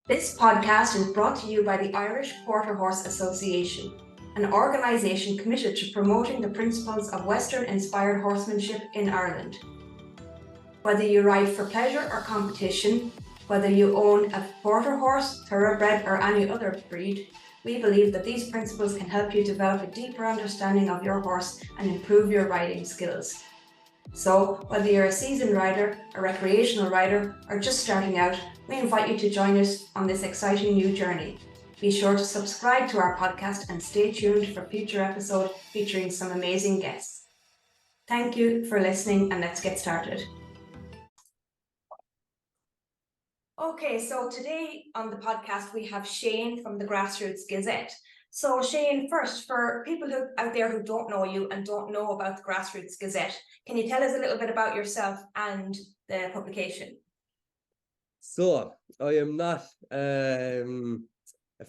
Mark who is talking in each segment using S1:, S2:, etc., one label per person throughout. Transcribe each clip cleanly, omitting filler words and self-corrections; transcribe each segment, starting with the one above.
S1: This podcast is brought to you by the Irish Quarter Horse Association, an organisation committed to promoting the principles of Western-inspired horsemanship in Ireland. Whether you ride for pleasure or competition, whether you own a quarter horse, thoroughbred or any other breed, we believe that these principles can help you develop a deeper understanding of your horse and improve your riding skills. So, whether you're a seasoned rider, a recreational rider, or just starting out, we invite you to join us on this exciting new journey. Be sure to subscribe to our podcast and stay tuned for future episodes featuring some amazing guests. Thank you for listening, and let's get started. Okay, so today on the podcast we have Shane from the Grassroots Gazette. So Shane, first, for people out there who don't know you and don't know about the Grassroots Gazette, can you tell us a little bit about yourself and the publication?
S2: So, I am not a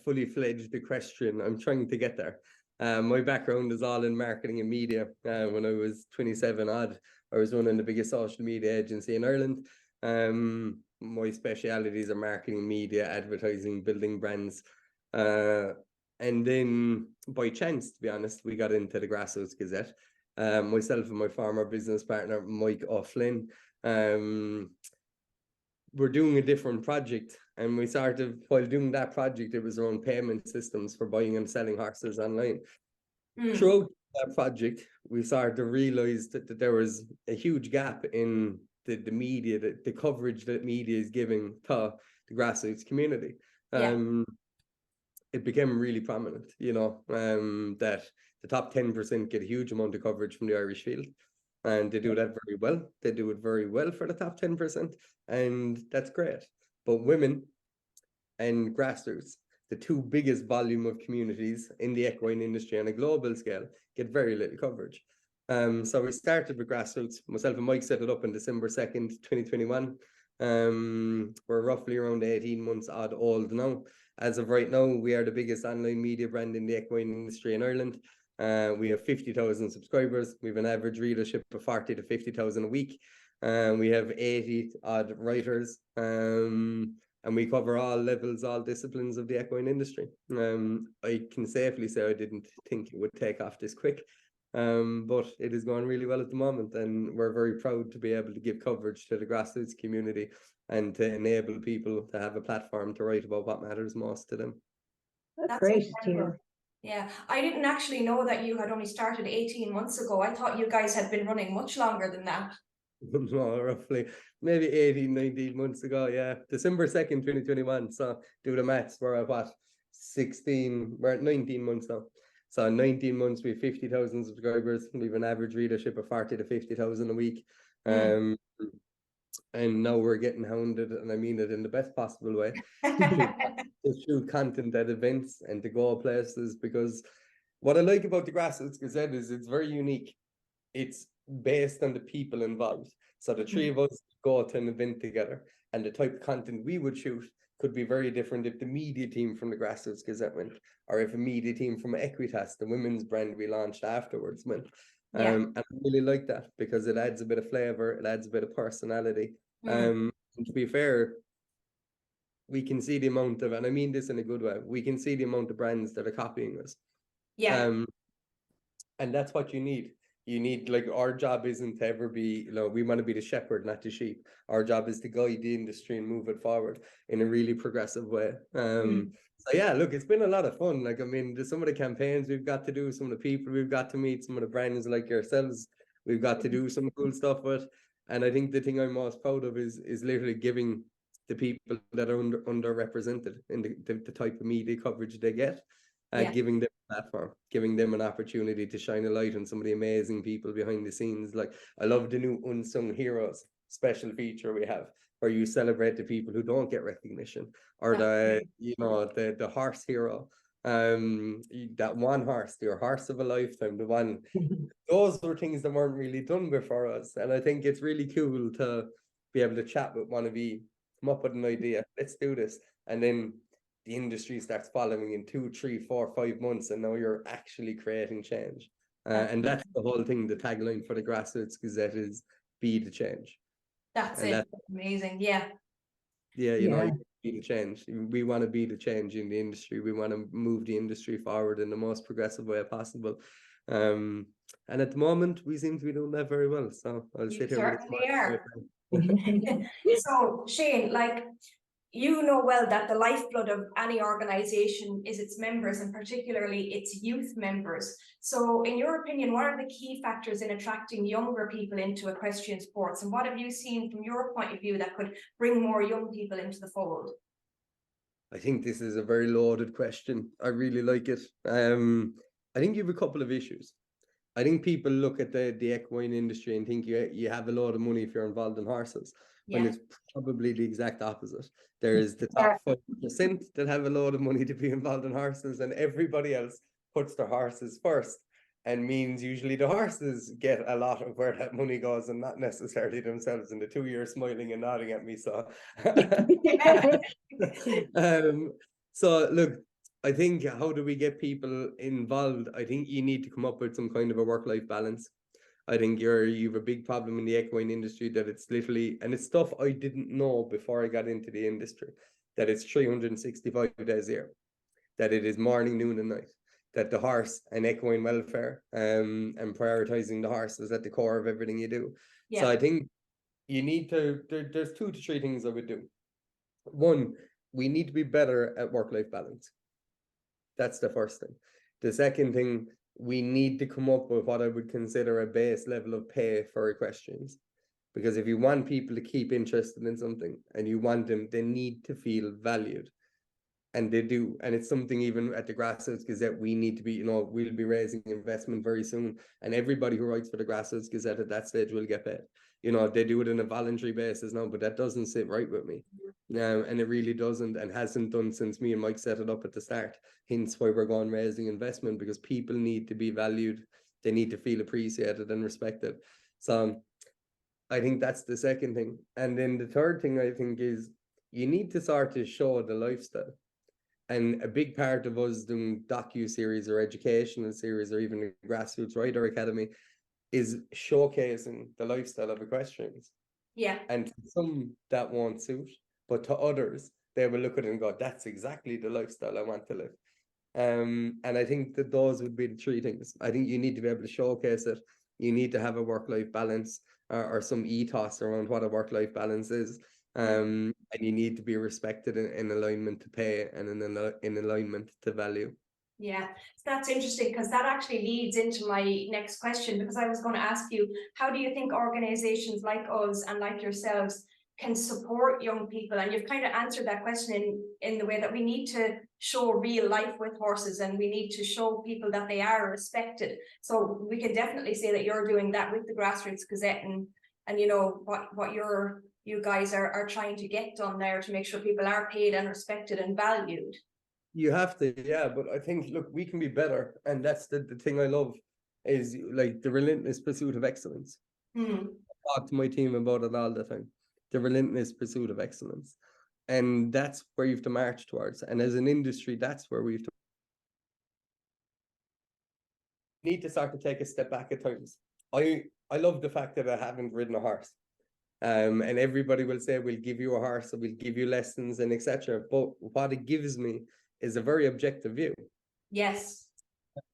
S2: fully fledged equestrian. I'm trying to get there. My background is all in marketing and media. When I was 27 odd, I was running the biggest social media agency in Ireland. My specialities are marketing, media, advertising, building brands. And then by chance, to be honest, we got into the Grassroots Gazette. Myself and my former business partner, Mike O'Flynn, we're doing a different project, and we started, while doing that project, it was around payment systems for buying and selling horses online. Throughout that project, we started to realize that there was a huge gap in the media, the coverage that media is giving to the grassroots community. It became really prominent, that the top 10% get a huge amount of coverage from the Irish field. And they do that very well. They do it very well for the top 10%. And that's great. But women and grassroots, the two biggest volume of communities in the equine industry on a global scale, get very little coverage. So we started with Grassroots. Myself and Mike set it up on December 2nd, 2021. We're roughly around 18 months odd old now. As of right now, we are the biggest online media brand in the equine industry in Ireland. We have 50,000 subscribers. We have an average readership of 40 to 50,000 a week. We have 80 odd writers. And we cover all levels, all disciplines of the equine industry. I can safely say I didn't think it would take off this quick. But it is going really well at the moment, and we're very proud to be able to give coverage to the grassroots community and to enable people to have a platform to write about what matters most to them.
S3: That's great to hear.
S1: Yeah, I didn't actually know that you had only started 18 months ago. I thought you guys had been running much longer than that.
S2: No, roughly maybe 18, 19 months ago. Yeah, December 2nd, 2021. So do the maths. We're at what? 16, we're at 19 months now. So in 19 months, we have 50,000 subscribers. We have an average readership of 40 to 50,000 a week. And now we're getting hounded, and I mean it in the best possible way, to shoot content at events and to go places, because what I like about the Grassroots Gazette is it's very unique. It's based on the people involved. So the three of us go to an event together, and the type of content we would shoot could be very different if the media team from the Grassroots Gazette went, or if a media team from Equitas, the women's brand we launched afterwards, went. And I really like that, because it adds a bit of flavor, it adds a bit of personality. And to be fair, we can see the amount of, and I mean this in a good way, we can see the amount of brands that are copying us. And that's what you need. You need, like, our job isn't to ever be, we want to be the shepherd, not the sheep. Our job is to guide the industry and move it forward in a really progressive way. So yeah, look, it's been a lot of fun. Like, I mean, there's some of the campaigns we've got to do, some of the people we've got to meet, some of the brands like yourselves we've got to do some cool stuff with. And I think the thing I'm most proud of is literally giving the people that are underrepresented in the type of media coverage they get, giving them a platform, giving them an opportunity to shine a light on some of the amazing people behind the scenes. Like, I love the new Unsung Heroes special feature we have, where you celebrate the people who don't get recognition, or the horse hero, that one horse, your horse of a lifetime, the one. Those were things that weren't really done before us, and I think it's really cool to be able to chat with one of you, come up with an idea, let's do this, and then the industry starts following in 2, 3, 4, 5 months, and now you're actually creating change. And that's the whole thing. The tagline for the Grassroots Gazette is "Be the change."
S1: That's it. That's amazing. Yeah.
S2: Yeah, be the change. We want to be the change in the industry. We want to move the industry forward in the most progressive way possible. And at the moment, we seem to be doing that very well. So I'll
S1: You
S2: sit here with a
S1: certainly
S2: smile.
S1: are. So Shane, like, you know well that the lifeblood of any organization is its members, and particularly its youth members. So in your opinion, what are the key factors in attracting younger people into equestrian sports, and what have you seen from your point of view that could bring more young people into the fold?
S2: I think this is a very loaded question. I really like it. I think you have a couple of issues. I think people look at the equine industry and think you have a lot of money if you're involved in horses, when
S1: Yeah.
S2: it's probably the exact opposite. There's the top 5% that have a lot of money to be involved in horses, and everybody else puts their horses first, and means usually the horses get a lot of where that money goes and not necessarily themselves. And the two you're smiling and nodding at me, so so look, I think, how do we get people involved? I think you need to come up with some kind of a work-life balance. I think you've a big problem in the equine industry, that it's literally, and it's stuff I didn't know before I got into the industry, that it's 365 days a year, that it is morning, noon, and night, that the horse and equine welfare and prioritizing the horse is at the core of everything you do.
S1: Yeah.
S2: So I think you need to, there's 2 to 3 things I would do. One, we need to be better at work-life balance. That's the first thing. The second thing, we need to come up with what I would consider a base level of pay for equestrians. Because if you want people to keep interested in something, and you want them, they need to feel valued. And they do. And it's something even at the Grassroots Gazette, we need to be, we'll be raising investment very soon. And everybody who writes for the Grassroots Gazette at that stage will get paid. They do it on a voluntary basis now, but that doesn't sit right with me. And it really doesn't, and hasn't done since me and Mike set it up at the start. Hence why we're going raising investment, because people need to be valued. They need to feel appreciated and respected. So I think that's the second thing. And then the third thing, I think, is you need to start to show the lifestyle. And a big part of us doing docu-series or educational series, or even a Grassroots Rider Academy, is showcasing the lifestyle of equestrians.
S1: Yeah.
S2: And to some that won't suit, but to others, they will look at it and go, that's exactly the lifestyle I want to live. And I think that those would be the 3 things. I think you need to be able to showcase it. You need to have a work-life balance, or some ethos around what a work-life balance is. And you need to be respected in alignment to pay, and in alignment to value.
S1: Yeah, that's interesting, because that actually leads into my next question, because I was going to ask you, how do you think organizations like us and like yourselves can support young people? And you've kind of answered that question in the way that we need to show real life with horses, and we need to show people that they are respected. So we can definitely say that you're doing that with the Grassroots Gazette, and what you guys are trying to get done there to make sure people are paid and respected and valued.
S2: You have to, yeah, but I think, look, we can be better. And that's the thing I love, is like the relentless pursuit of excellence. I talk to my team about it all the time. The relentless pursuit of excellence. And that's where you have to march towards. And as an industry, that's where we have to need to start to take a step back at times. I love the fact that I haven't ridden a horse. And everybody will say, we'll give you a horse, or we'll give you lessons, and etc. But what it gives me is a very objective view.
S1: Yes.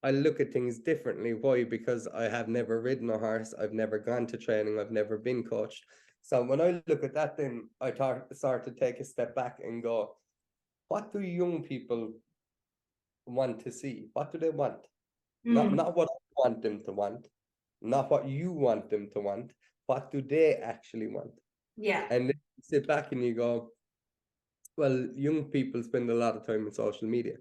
S2: I look at things differently. Why? Because I have never ridden a horse. I've never gone to training. I've never been coached. So when I look at that, then I start to take a step back and go, what do young people want to see? What do they want? Not what I want them to want, not what you want them to want. What do they actually want?
S1: Yeah.
S2: And then you sit back and you go, well, young people spend a lot of time on social media.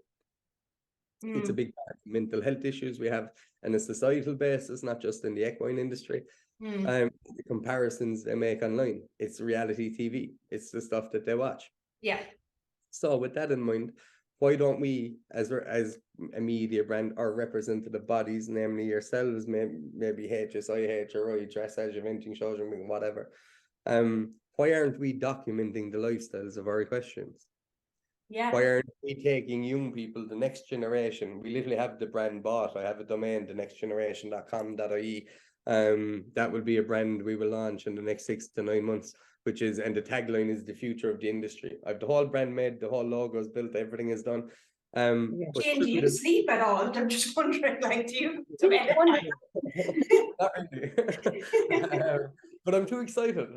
S2: It's a big part of mental health issues we have on a societal basis, not just in the equine industry. The comparisons they make online, it's reality TV, it's the stuff that they watch.
S1: Yeah.
S2: So with that in mind, why don't we, as a media brand, or representative bodies, namely yourselves, maybe HSI, HRI, dressage, eventing shows, whatever, why aren't we documenting the lifestyles of our equestrians?
S1: Yeah.
S2: Why aren't we taking young people, the next generation? We literally have the brand bought. I have a domain, thenextgeneration.com.ie. That will be a brand we will launch in the next 6 to 9 months. which is, and the tagline is the future of the industry. I've the whole brand made, the whole logo is built, everything is done. But
S1: Shane, do you sleep at all? I'm just wondering, like, do you?
S2: Not really. But I'm too excited.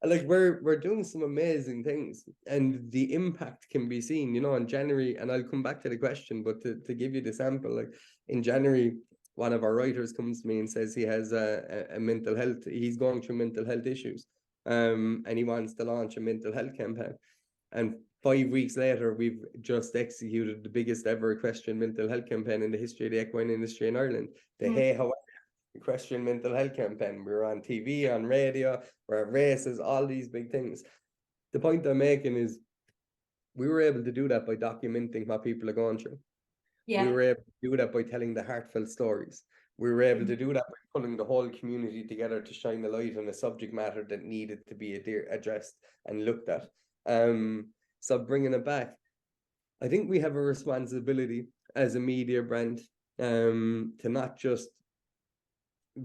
S2: Like we're doing some amazing things, and the impact can be seen, you know, in January. And I'll come back to the question, but to give you the sample, like in January, one of our writers comes to me and says he has a mental health, he's going through mental health issues, and he wants to launch a mental health campaign. And 5 weeks later, we've just executed the biggest ever equestrian mental health campaign in the history of the equine industry in Ireland. The Hey How Equestrian mental health campaign. We were on TV, on radio, we're at races, all these big things. The point I'm making is we were able to do that by documenting what people are going through.
S1: Yeah.
S2: We were able to do that by telling the heartfelt stories. We were able to do that by pulling the whole community together to shine a light on a subject matter that needed to be addressed and looked at. So bringing it back, I think we have a responsibility as a media brand to not just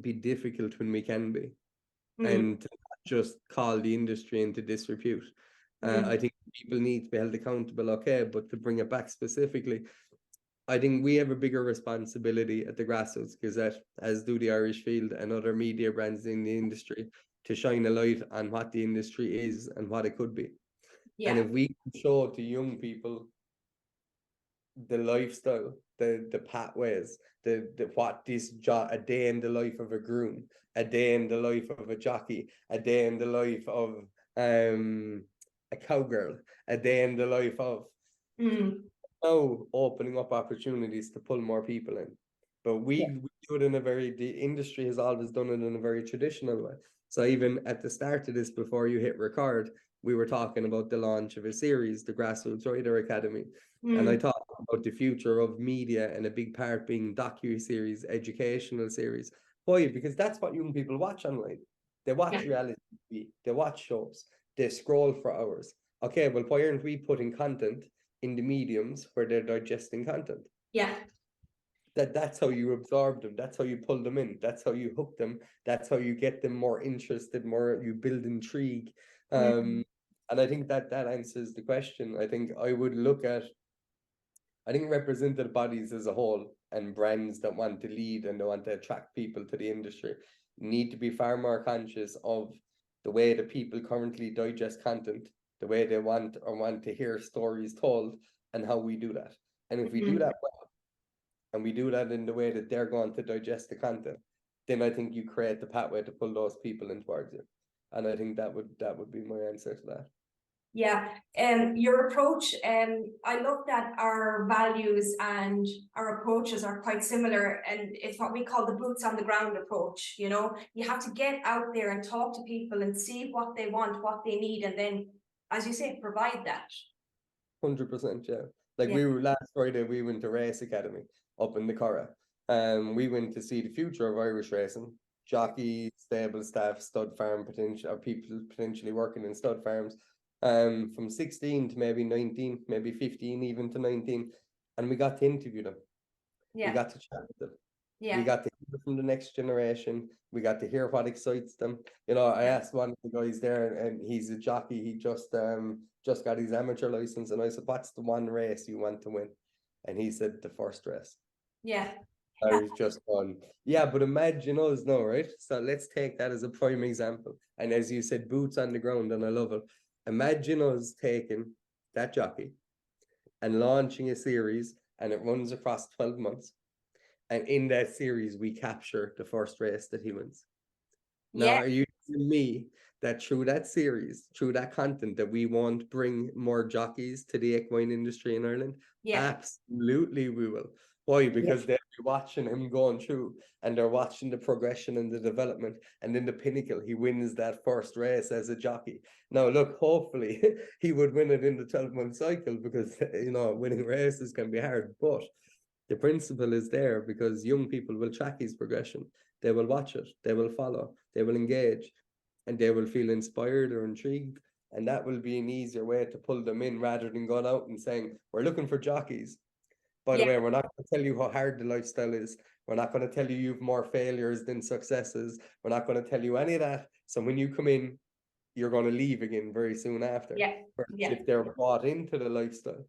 S2: be difficult when we can be, and to not just call the industry into disrepute. I think people need to be held accountable, okay, but to bring it back specifically, I think we have a bigger responsibility at the Grassroots Gazette, as do the Irish Field and other media brands in the industry, to shine a light on what the industry is and what it could be.
S1: Yeah.
S2: And if we can show to young people the lifestyle, the pathways, the what this a day in the life of a groom, a day in the life of a jockey, a day in the life of a cowgirl, a day in the life of now opening up opportunities to pull more people in. But we do it in a the industry has always done it in a very traditional way. So even at the start of this, before you hit record, we were talking about the launch of a series, the Grassroots Rider Academy. And I talked about the future of media, and a big part being docu-series, educational series. Why? Because that's what young people watch online. They watch reality TV, they watch shows, they scroll for hours. Okay, well, why aren't we putting content in the mediums where they're digesting content?
S1: Yeah.
S2: That's how you absorb them, that's how you pull them in, that's how you hook them, that's how you get them more interested, more you build intrigue. And I think that answers the question. I think I would look at, I think represented bodies as a whole and brands that want to lead and they want to attract people to the industry need to be far more conscious of the way that people currently digest content, the way they want to hear stories told, and how we do that. And if we do that well, and we do that in the way that they're going to digest the content, then I think you create the pathway to pull those people in towards you. And I think that would be my answer to that.
S1: Yeah, your approach, I looked at our values and our approaches are quite similar, and it's what we call the boots on the ground approach. You know, you have to get out there and talk to people and see what they want, what they need, and then, as you say, provide that.
S2: 100%, yeah. Like we were last Friday, we went to Race Academy up in the Curragh. We went to see the future of Irish racing. Jockeys, stable staff, stud farm potential, or people potentially working in stud farms. From 16 to maybe 19, maybe 15, even to 19. And we got to interview them. We got to chat with them. We got to hear from the next generation. We got to hear what excites them. You know, I asked one of the guys there, and he's a jockey. He just got his amateur license. And I said, what's the one race you want to win? And he said, the first race.
S1: Yeah.
S2: I was just going, yeah, but imagine us now, right? So let's take that as a prime example. And as you said, boots on the ground, and I love it. Imagine us taking that jockey and launching a series, and it runs across 12 months. And in that series, we capture the first race that he wins. Now, are you telling me that through that series, through that content, that we won't bring more jockeys to the equine industry in Ireland?
S1: Yeah.
S2: Absolutely, we will. Why? Because they'll be watching him going through, and they're watching the progression and the development, and then the pinnacle, he wins that first race as a jockey. Now, look, hopefully he would win it in the 12-month cycle, because, you know, winning races can be hard, but the principle is there because young people will track his progression. They will watch it, they will follow, they will engage, and they will feel inspired or intrigued. And that will be an easier way to pull them in, rather than going out and saying, we're looking for jockeys. By the way, we're not going to tell you how hard the lifestyle is. We're not going to tell you you've more failures than successes. We're not going to tell you any of that. So when you come in, you're going to leave again very soon after.
S1: Yeah.
S2: Whereas
S1: Yeah.
S2: if they're bought into the lifestyle,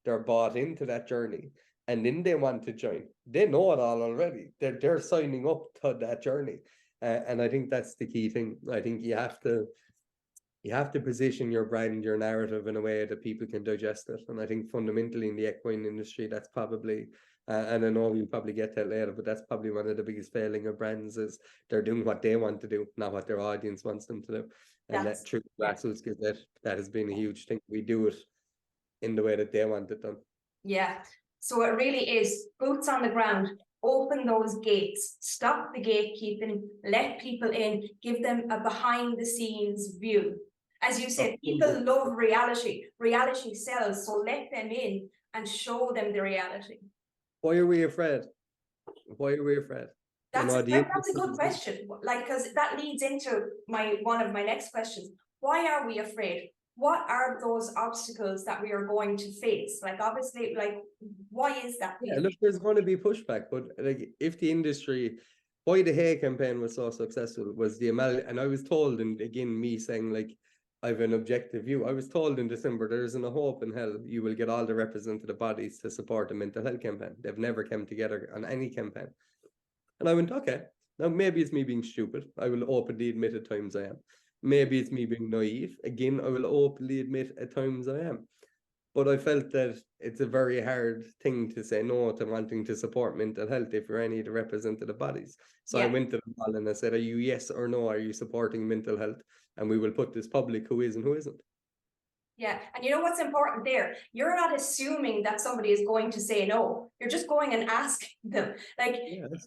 S2: they're bought into that journey, and then they want to join, they know it all already. They're signing up to that journey. And I think that's the key thing. I think you have to position your brand, your narrative in a way that people can digest it. And I think fundamentally in the equine industry, that's probably, and I know we'll probably get to it later, but that's probably one of the biggest failing of brands is they're doing what they want to do, not what their audience wants them to do. And that through Grassroots Gazette, that has been a huge thing. We do it in the way that they want it done.
S1: Yeah. So it really is boots on the ground. Open those gates, stop the gatekeeping, let people in, give them a behind the scenes view. As you said, people love reality. Reality sells, so let them in and show them the reality.
S2: Why are we afraid? Why are we afraid?
S1: That's a good question. Like, because that leads into one of my next questions. Why are we afraid? What are those obstacles that we are going to face? Like, obviously, like, why is that?
S2: Yeah, look, there's going to be pushback, but like, if the industry, why the Hay campaign was so successful was the amount, and I was told, and again, me saying like, I have an objective view. I was told in December, there isn't a hope in hell you will get all the representative bodies to support the mental health campaign. They've never come together on any campaign. And I went, okay, now maybe it's me being stupid. I will openly admit at times I am. Maybe it's me being naive. Again, I will openly admit at times I am. But I felt that it's a very hard thing to say no to wanting to support mental health if you're any of the representative bodies. So I went to them all and I said, are you yes or no? Are you supporting mental health? And we will put this public who is and who isn't.
S1: Yeah, and you know what's important there? You're not assuming that somebody is going to say no. You're just going and asking them. Like,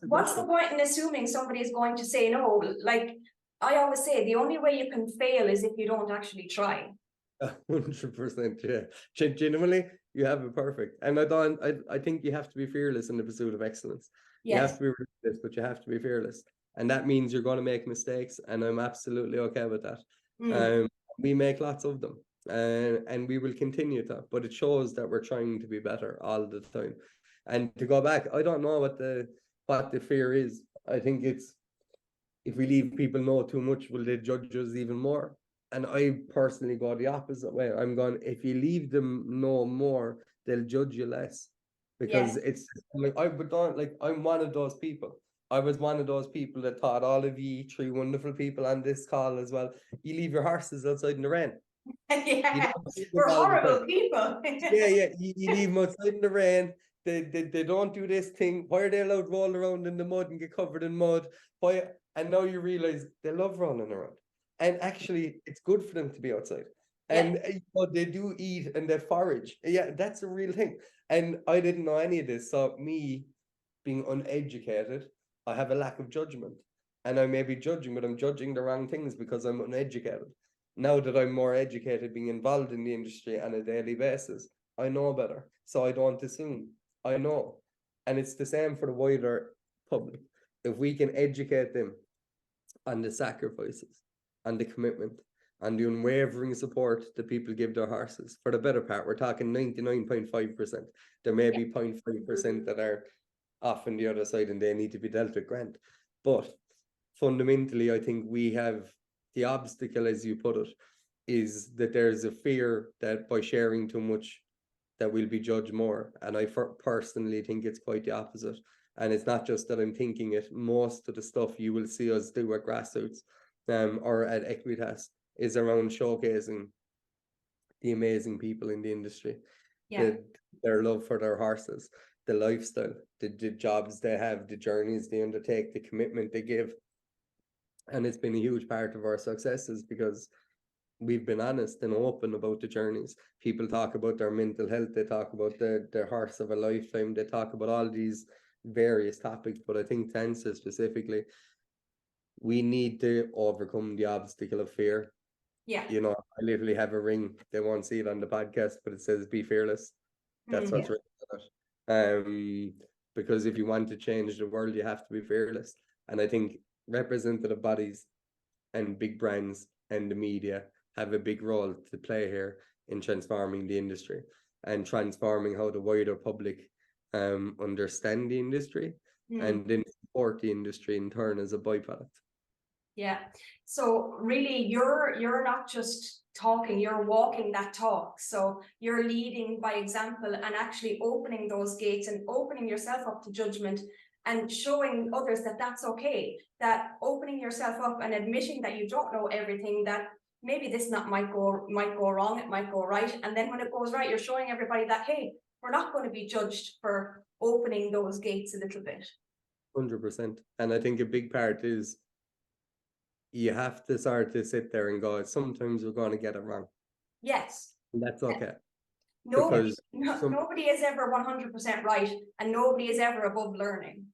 S1: what's the point in assuming somebody is going to say no? Like, I always say, the only way you can fail is if you don't actually try.
S2: 100%, yeah. Genuinely, you have it perfect. And I think you have to be fearless in the pursuit of excellence. You have to be ruthless, but you have to be fearless. And that means you're going to make mistakes, and I'm absolutely okay with that. We make lots of them. And we will continue to, but it shows that we're trying to be better all the time. And to go back, I don't know what the fear is. I think it's, if we leave people know too much, will they judge us even more? And I personally go the opposite way. I'm going, if you leave them know more, they'll judge you less. Because it's like, I'm one of those people. I was one of those people that thought, all of you three wonderful people on this call as well, you leave your horses outside in the rain.
S1: We're horrible people.
S2: You leave them outside in the rain. They don't do this thing. Why are they allowed to roll around in the mud and get covered in mud? Why? And now you realize they love rolling around. And actually, it's good for them to be outside. And they do eat and they forage. Yeah, that's a real thing. And I didn't know any of this. So me being uneducated, I have a lack of judgment. And I may be judging, but I'm judging the wrong things because I'm uneducated. Now that I'm more educated, being involved in the industry on a daily basis, I know better. So I don't assume. I know. And it's the same for the wider public. If we can educate them on the sacrifices, on the commitment, on the unwavering support that people give their horses, for the better part, we're talking 99.5%. There may be 0.5% that are off on the other side and they need to be dealt with, grant. But fundamentally, I think we have the obstacle, as you put it, is that there's a fear that by sharing too much, that we'll be judged more. And I personally think it's quite the opposite. And it's not just that I'm thinking it. Most of the stuff you will see us do at Grassroots or at Equitas is around showcasing the amazing people in the industry, their love for their horses, the lifestyle, the jobs they have, the journeys they undertake, the commitment they give. And it's been a huge part of our successes because we've been honest and open about the journeys. People talk about their mental health, they talk about their horse of a lifetime, they talk about all these various topics. But I think to answer specifically, we need to overcome the obstacle of fear. You know, I literally have a ring. They won't see it on the podcast, but it says be fearless. That's what's written on it. Because if you want to change the world, you have to be fearless. And I think representative bodies and big brands and the media have a big role to play here in transforming the industry and transforming how the wider public understand the industry and then support the industry in turn as a byproduct.
S1: Yeah. So really, you're not just talking, you're walking that talk. So you're leading by example and actually opening those gates and opening yourself up to judgment and showing others that that's okay. That opening yourself up and admitting that you don't know everything, that maybe this not might go wrong, it might go right. And then when it goes right, you're showing everybody that, hey, we're not going to be judged for opening those gates a little bit.
S2: 100%. And I think a big part is you have to start to sit there and go, sometimes we're going to get it wrong.
S1: Yes.
S2: And that's okay.
S1: Nobody,
S2: Because
S1: nobody is ever 100% right, and nobody is ever above learning.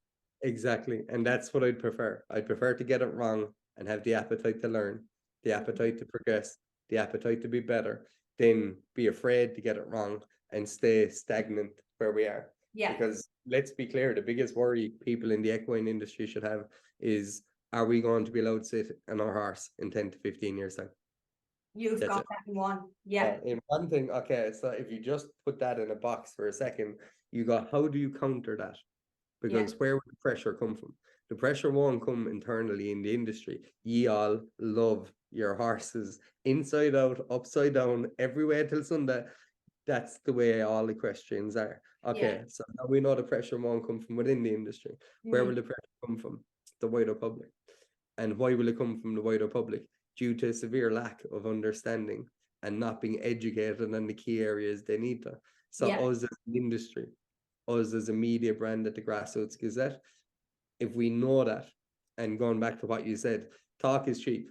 S2: exactly. And that's what I'd prefer. I'd prefer to get it wrong and have the appetite to learn, the appetite to progress, the appetite to be better, than be afraid to get it wrong and stay stagnant where we are.
S1: Yeah.
S2: Because let's be clear, the biggest worry people in the equine industry should have is, are we going to be allowed to sit on our horse in 10 to 15 years time?
S1: You've
S2: That's
S1: got
S2: it.
S1: that in one. Yeah.
S2: In one thing, okay, so if you just put that in a box for a second, you go, how do you counter that? Because where would the pressure come from? The pressure won't come internally in the industry. Ye all love your horses inside out, upside down, every way till Sunday. That's the way all equestrians are. Okay, so now we know the pressure won't come from within the industry. Where will the pressure come from? The wider public. And why will it come from the wider public? Due to a severe lack of understanding and not being educated on the key areas they need to. So us as an industry, us as a media brand at the Grassroots Gazette, if we know that, and going back to what you said, talk is cheap.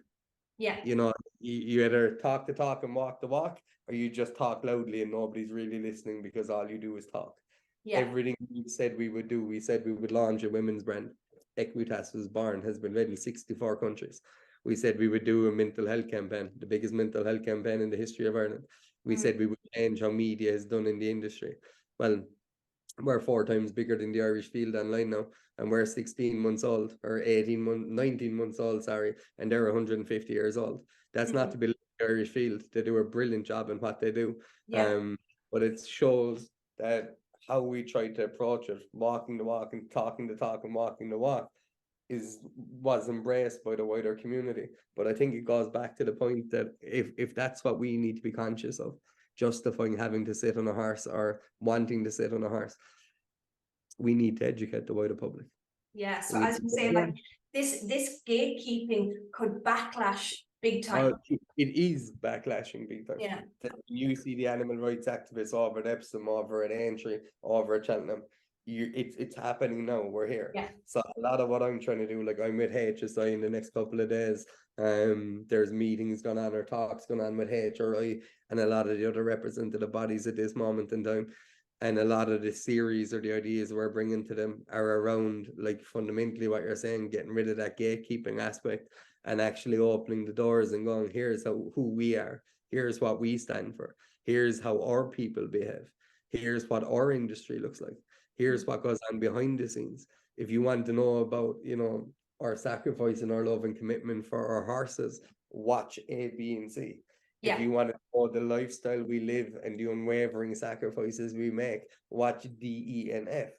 S1: Yeah.
S2: You know, you either talk the talk and walk the walk, or you just talk loudly and nobody's really listening because all you do is talk.
S1: Yeah.
S2: Everything we said we would do, we said we would launch a women's brand. Equitas was born, has been read in 64 countries. We said we would do a mental health campaign, the biggest mental health campaign in the history of Ireland. We said we would change how media is done in the industry. Well, we're 4 times bigger than the Irish field online now, and we're 16 months old, or 19 months old, sorry, and they're 150 years old. That's not to belittle the Irish field. They do a brilliant job in what they do. But it shows that how we try to approach it, walking the walk and talking the talk and walking the walk, was embraced by the wider community. But I think it goes back to the point that if that's what we need to be conscious of, justifying having to sit on a horse or wanting to sit on a horse, we need to educate the wider public.
S1: Yeah. So as you say, like this gatekeeping could backlash big time.
S2: It is backlashing big time.
S1: Yeah.
S2: You see the animal rights activists over at Epsom, over at Aintree, over at Cheltenham. It's happening now. We're here.
S1: Yeah.
S2: So a lot of what I'm trying to do, like I'm with HSI in the next couple of days. There's meetings going on or talks going on with HRI and a lot of the other representative bodies at this moment in time. And a lot of the series or the ideas we're bringing to them are around, like, fundamentally what you're saying, getting rid of that gatekeeping aspect and actually opening the doors and going, here's who we are, here's what we stand for, here's how our people behave, here's what our industry looks like, here's what goes on behind the scenes. If you want to know about, you know, our sacrifice and our love and commitment for our horses, watch A, B, and C. If you want to know the lifestyle we live and the unwavering sacrifices we make, watch D, E, and F.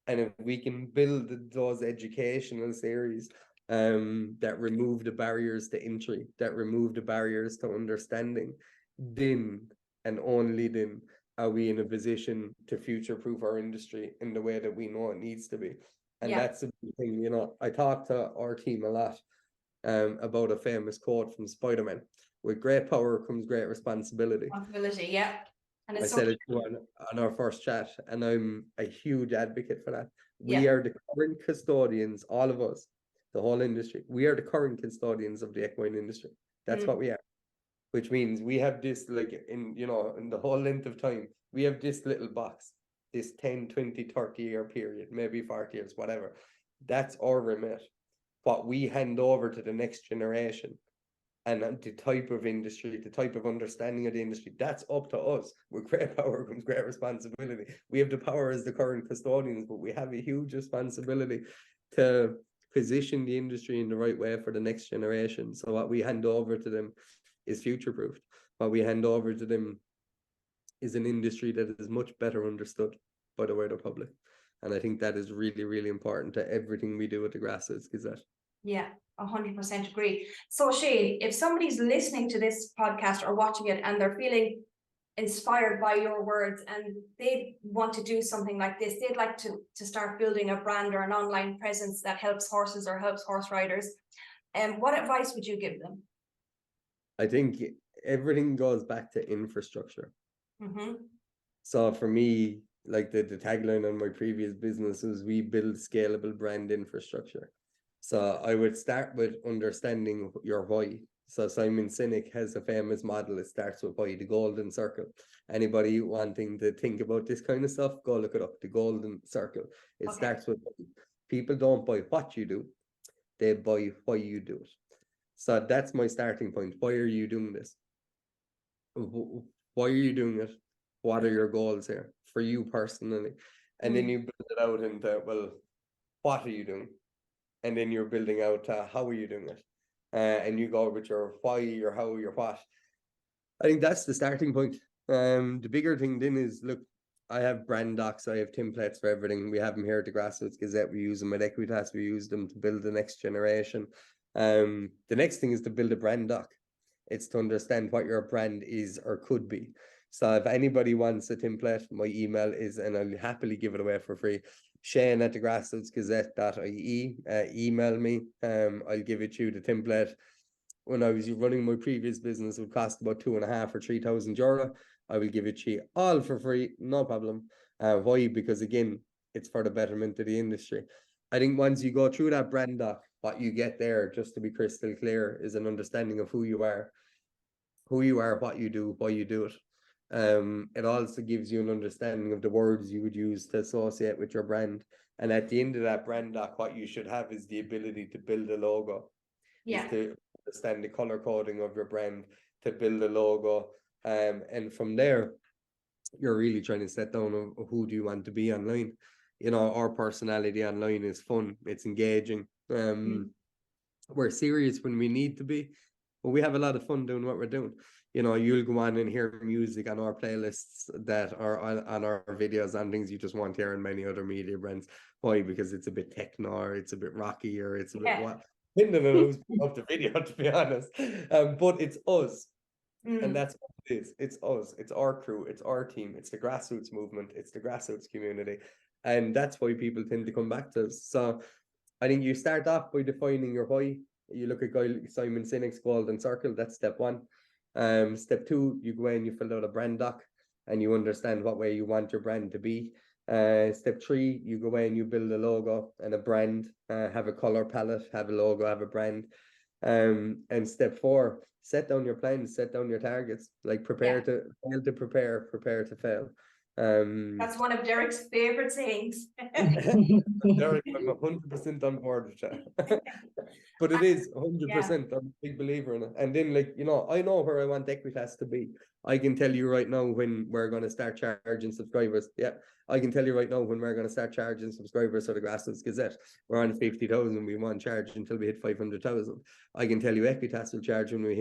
S2: And if we can build those educational series that remove the barriers to entry, that remove the barriers to understanding, then and only then are we in a position to future-proof our industry in the way that we know it needs to be. And that's the thing, you know. I talk to our team a lot about a famous quote from Spider-Man. With great power comes great responsibility.
S1: Yeah. And
S2: I said it on our first chat, and I'm a huge advocate for that. We are the current custodians, all of us, the whole industry. We are the current custodians of the equine industry. That's what we are. Which means we have this, like, in the whole length of time, we have this little box, this 10, 20, 30 year period, maybe 40 years, whatever. That's our remit. What we hand over to the next generation and the type of industry, the type of understanding of the industry, that's up to us. With great power comes great responsibility. We have the power as the current custodians, but we have a huge responsibility to position the industry in the right way for the next generation. So what we hand over to them is future-proofed. What we hand over to them is an industry that is much better understood by the wider public. And I think that is really, really important to everything we do at the Grassroots Gazette.
S1: Yeah, 100% agree. So Shane, if somebody's listening to this podcast or watching it and they're feeling inspired by your words and they want to do something like this, they'd like to start building a brand or an online presence that helps horses or helps horse riders, what advice would you give them?
S2: I think everything goes back to infrastructure.
S1: Mm-hmm.
S2: So for me, like the tagline on my previous business was we build scalable brand infrastructure. So I would start with understanding your why. So Simon Sinek has a famous model. It starts with why, the golden circle. Anybody wanting to think about this kind of stuff, go look it up. The golden circle. It
S1: Okay.
S2: starts with why. People don't buy what you do, they buy why you do it. So that's my starting point. Why are you doing this? Why are you doing it? What are your goals here for you personally? And then you build it out into, well, what are you doing? And then you're building out how are you doing it? And you go with your why, your how, your what. I think that's the starting point. The bigger thing then is, look, I have brand docs, I have templates for everything. We have them here at the Grassroots Gazette. We use them at Equitas. We use them to build the next generation. The next thing is to build a brand doc. It's to understand what your brand is or could be. So if anybody wants a template, my email is, and I'll happily give it away for free, Shane at the grassrootsgazette.ie. Email me. I'll give it to you, the template. When I was running my previous business, it would cost about €2,500 or €3,000. I will give it to you all for free, no problem. Why? Because again, it's for the betterment of the industry. I think once you go through that brand doc, what you get there, just to be crystal clear, is an understanding of who you are, what you do, why you do it. It also gives you an understanding of the words you would use to associate with your brand. And at the end of that brand doc, what you should have is the ability to build a logo.
S1: Yeah.
S2: Is to understand the color coding of your brand, to build a logo. And from there, you're really trying to set down who do you want to be online. You know, our personality online is fun, it's engaging. We're serious when we need to be, but we have a lot of fun doing what we're doing. You know, you'll go on and hear music on our playlists that are on our videos and things you just won't hear in many other media brands. Why? Because it's a bit techno, or it's a bit rocky, or it's a bit what. Depending on who's put up the video, to be honest. But it's us. And that's what it is. It's us. It's our crew. It's our team. It's the grassroots movement. It's the grassroots community. And that's why people tend to come back to us. So I think you start off by defining your why. You look at Simon Sinek's golden circle. That's step one. Step two, you go in, you fill out a brand doc, and you understand what way you want your brand to be. Step three, you go in, you build a logo and a brand, have a color palette, have a logo, have a brand. And step four, set down your plans, set down your targets. Like prepare to fail to prepare to fail.
S1: That's one of Derek's favorite sayings.
S2: Derek, I'm 100% on board with that. But it is 100%. I'm a big believer in it. And then, like, you know, I know where I want Equitas to be. I can tell you right now when we're going to start charging subscribers. Yeah, I can tell you right now when we're going to start charging subscribers for the Grassroots Gazette. We're on 50,000. We won't charge until we hit 500,000. I can tell you Equitas will charge when we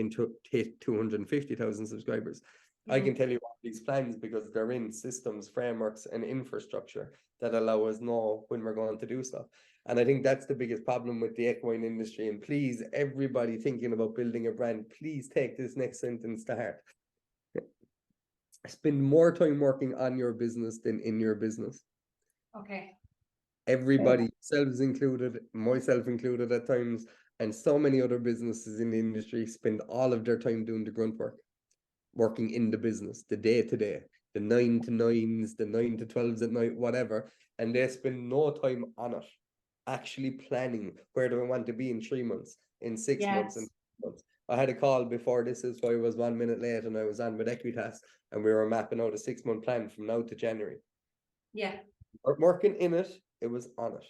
S2: hit 250,000 subscribers. I can tell you all these plans because they're in systems, frameworks, and infrastructure that allow us know when we're going to do stuff. And I think that's the biggest problem with the equine industry. And please, everybody thinking about building a brand, please take this next sentence to heart. Spend more time working on your business than in your business.
S1: Okay.
S2: Everybody, yourselves included, myself included at times, and so many other businesses in the industry spend all of their time doing the grunt work, working in the business, the day-to-day, the 9 to 9s, the 9 to 12s at night, whatever, and they spend no time on it, actually planning where do I want to be in 3 months, in 6 months, and 6 months. I had a call before this is why I was 1 minute late, and I was on with Equitas, and we were mapping out a 6-month plan from now to January.
S1: Yeah.
S2: Working in it, it was on it.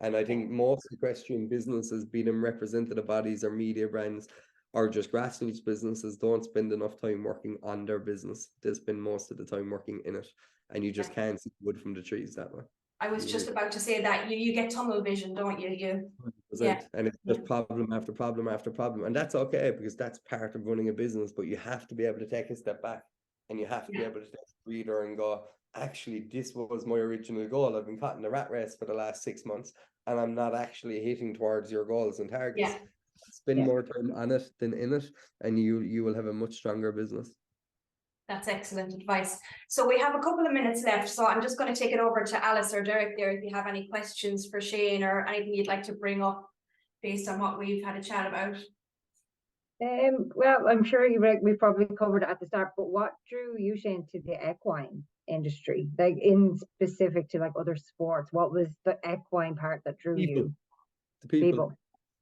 S2: And I think most equestrian businesses, be them representative bodies or media brands, or just grassroots businesses, don't spend enough time working on their business. They spend most of the time working in it, and you just can't see wood from the trees that way.
S1: I was just about to say that you get tunnel vision, don't you?
S2: 100%. And it's just problem after problem after problem, and that's okay because that's part of running a business. But you have to be able to take a step back, and you have to be able to take a breather and go, actually, this was my original goal. I've been caught in the rat race for the last 6 months. and I'm not actually hitting towards your goals and targets.
S1: Yeah.
S2: Spend
S3: Yeah.
S2: more time on it than in it, and you will have a much stronger business.
S1: That's excellent advice. So we have a couple of minutes left, so I'm just going to take it over to Alice or Derek there if you have any questions for Shane or anything you'd like to bring up based on what we've had a chat about.
S3: Well, I'm sure we probably covered it at the start, but what drew you, Shane, to the equine industry? Like in specific to like other sports, what was the equine part that drew you?
S2: The people.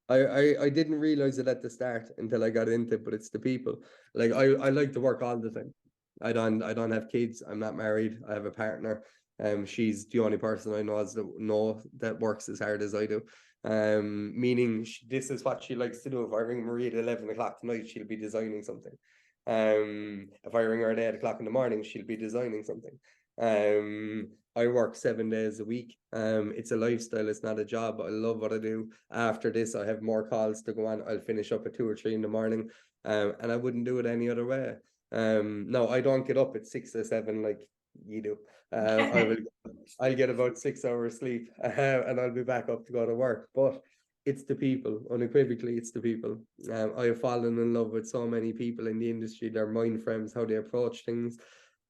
S2: I didn't realize it at the start until I got into it, but it's the people. Like I like to work all the time. I don't have kids. I'm not married. I have a partner. She's the only person I know that works as hard as I do. Meaning this is what she likes to do. If I ring Marie at 11 o'clock tonight, she'll be designing something. If I ring her at 8 o'clock in the morning, she'll be designing something. I work 7 days a week. It's a lifestyle, it's not a job. I love what I do. After this, I have more calls to go on. I'll finish up at 2 or 3 in the morning. And I wouldn't do it any other way. No, I don't get up at 6 or 7 like you do. I'll get about 6 hours sleep and I'll be back up to go to work. But it's the people, unequivocally, it's the people. I have fallen in love with so many people in the industry, their mind frames, how they approach things,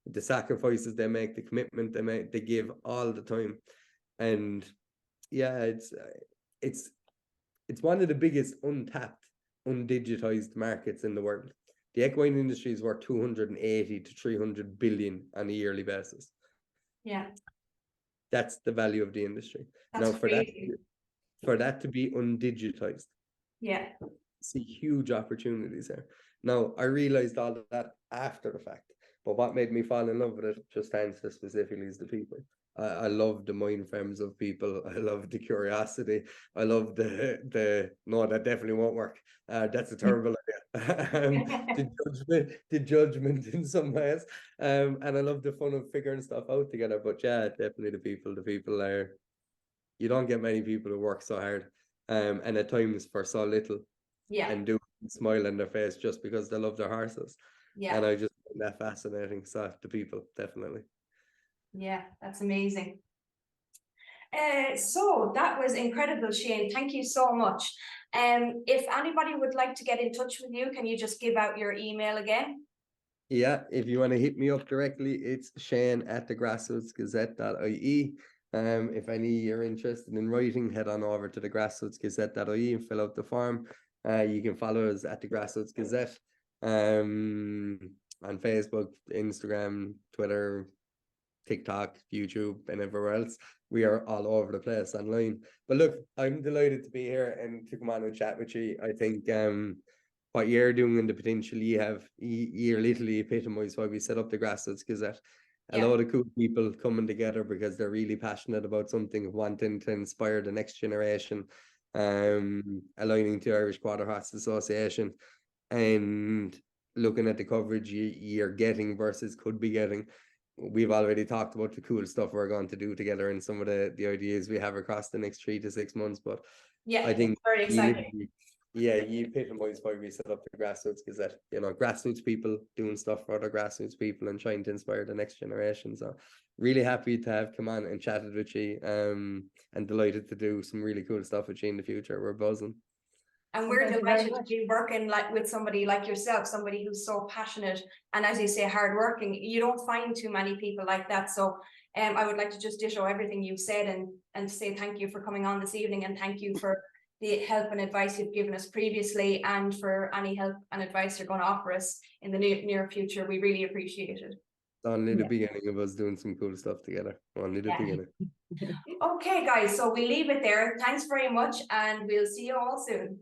S2: the sacrifices they make, the commitment they give all the time. And yeah, it's one of the biggest untapped, undigitized markets in the world. The equine industry is worth 280 to 300 billion on a yearly basis.
S1: Yeah.
S2: That's the value of the industry.
S1: That's
S2: now
S1: crazy.
S2: for that to be undigitized,
S1: yeah,
S2: see huge opportunities there. Now, I realized all of that after the fact, but what made me fall in love with it, just to answer specifically, is the people. I love the mind frames of people. I love the curiosity. I love the no, that definitely won't work. That's a terrible idea. The judgment in some ways. And I love the fun of figuring stuff out together. But yeah, definitely the people. The people are, you don't get many people who work so hard. And at times for so little.
S1: yeah,
S2: And do smile on their face just because they love their horses.
S1: yeah,
S2: And I just find that fascinating. So the people, definitely.
S1: yeah, that's amazing. So that was incredible, Shane. Thank you so much. If anybody would like to get in touch with you, can you just give out your email again?
S2: Yeah, if you want to hit me up directly, it's shane@thegrassrootsgazette.ie. If any are interested in writing, head on over to the grassrootsgazette.ie and fill out the form. You can follow us at the Grassroots Gazette on Facebook, Instagram, Twitter, TikTok, YouTube, and everywhere else. We are all over the place online. But look, I'm delighted to be here and to come on and chat with you. I think what you're doing and the potential you have, you're literally epitomised why we set up the Grassroots Gazette. A lot of cool people coming together because they're really passionate about something, wanting to inspire the next generation, aligning to Irish Quarter Horse Association, and looking at the coverage you're getting versus could be getting. We've already talked about the cool stuff we're going to do together and some of the ideas we have across the next 3 to 6 months. But
S1: yeah,
S2: I think
S1: very exciting.
S2: you epitomise why we set up the Grassroots Gazette. You know, grassroots people doing stuff for other grassroots people and trying to inspire the next generation. So really happy to have come on and chatted with you, and delighted to do some really cool stuff with you in the future. We're buzzing.
S1: And we're delighted to be working with somebody like yourself, somebody who's so passionate and, as you say, hardworking. You don't find too many people like that. So I would like to just ditto everything you've said and say thank you for coming on this evening, and thank you for the help and advice you've given us previously, and for any help and advice you're going to offer us in the near future. We really appreciate it.
S2: Only the beginning of us doing some cool stuff together. Only the beginning.
S1: Okay, guys, so we'll leave it there. Thanks very much, and we'll see you all soon.